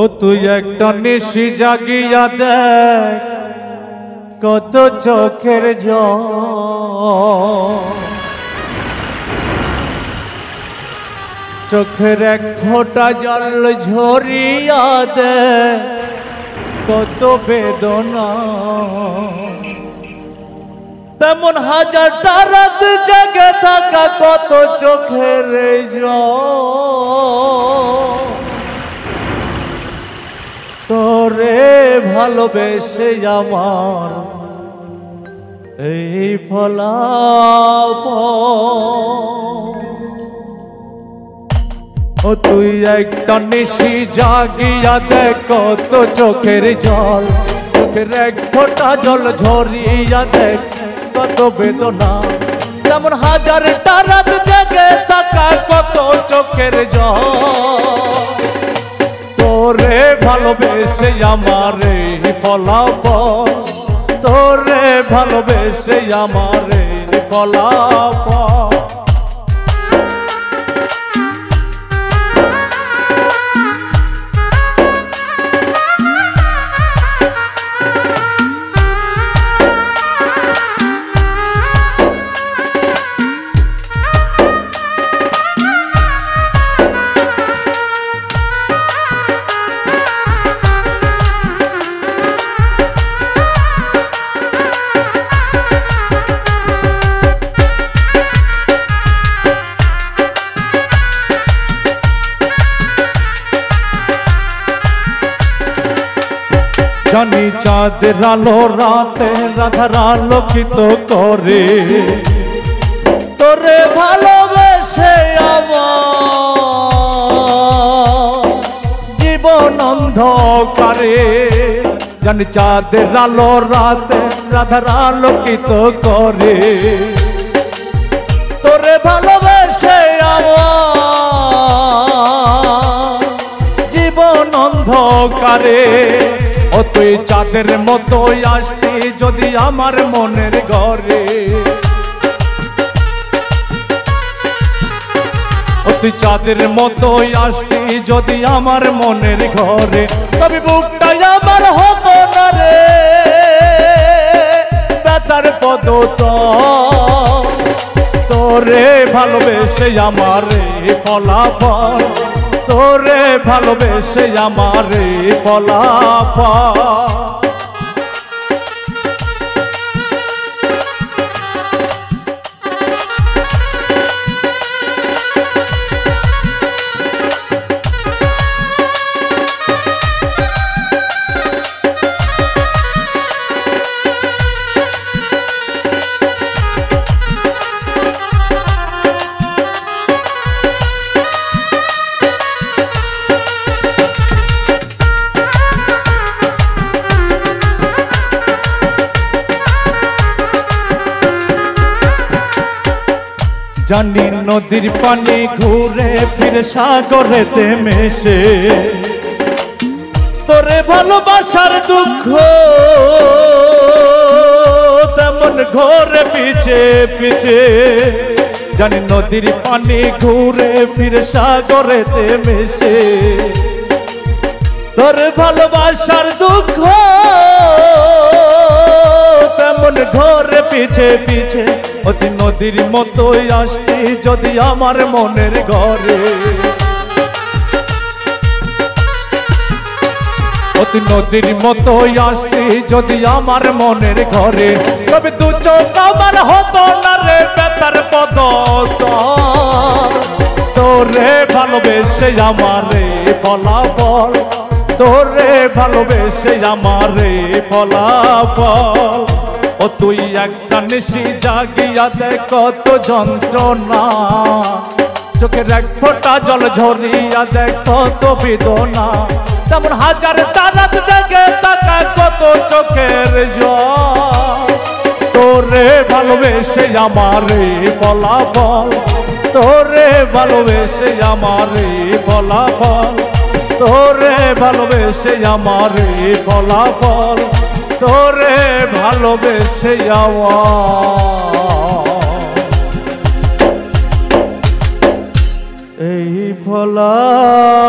ও তুই একটা নিশি জাগিয়া দেখ কত চোখের জল, চোখের এক ফোঁটা জল ঝরিয়া দেখ কত বেদনা। তেমন হাজারটা রাত জেগে থাকা কত চোখের জল, তোরে ভালোবেসে আমার এই ফলাফল। ও তুই একটা নিশি জাগিয়া দেখ কত চোখের জল, চোখের এক ফোঁটা জল ঝরিয়া দেখ কত বেদনা। তেমন হাজারটা রাত জেগে থাকা কত চোখের জল, তোরে ভালোবেসে আমার এই ফলাফল, তোরে ভালোবেসে আমার এই ফলাফল। জানি চাঁদের আলো রাতে রাধার আলোকিত করে, তোরে ভালোবেসে আমার জীবন অন্ধকারে। জানি চাঁদের আলো রাতে রাধার আলোকিত করে, তোরে ভালোবেসে আমার জীবন অন্ধকারে। ও তুই চাঁদের মতো আসতি যদি আমার মনের ঘরে, ও তুই চাঁদের মতো আসতি যদি আমার মনের ঘরে, তবে বুকটাই আমার হতো না রে ব্যথার পদতল। তোরে ভালোবেসে আমার ফলাফল, তোরে ভালোবেসে আমার ফলাফল। জানি নদীর পানি ঘুরে ফিরে সাগরেতে মেশে, তোরে ভালোবাসার দুঃখ তেমন ঘরে পিছে পিছে। জানি নদীর পানি ঘুরে ফিরে সাগরেতে মেশে, তোরে ভালোবাসার দুঃখ তেমন ঘরে পিছে পিছে। অতি নদীর মতোই আসতি যদি আমার মনের ঘরে, অতি নদীর মতোই আসতি যদি আমার মনের ঘরে, তবে দু চোখ আমার হতো না রে ব্যথার পদতল। তোরে ভালোবেসে আমার ফলাফল, তোরে ভালোবেসে আমার ফলাফল। ও তুই একটা নিশি জাগিয়া দেখ কত যন্ত্রণা, চোখের এক ফোঁটা জল ঝরিয়া দেখ কত বেদনা। তেমন হাজারটা রাত জেগে থাকা কত চোখের জল, তোরে ভালোবেসে আমার ফলাফল, তোরে ভালোবেসে আমার ফলাফল, তোরে ভালোবেসে আমার ফলাফল, তোরে ভালোবেসে যাওয়া এই ফলাফল।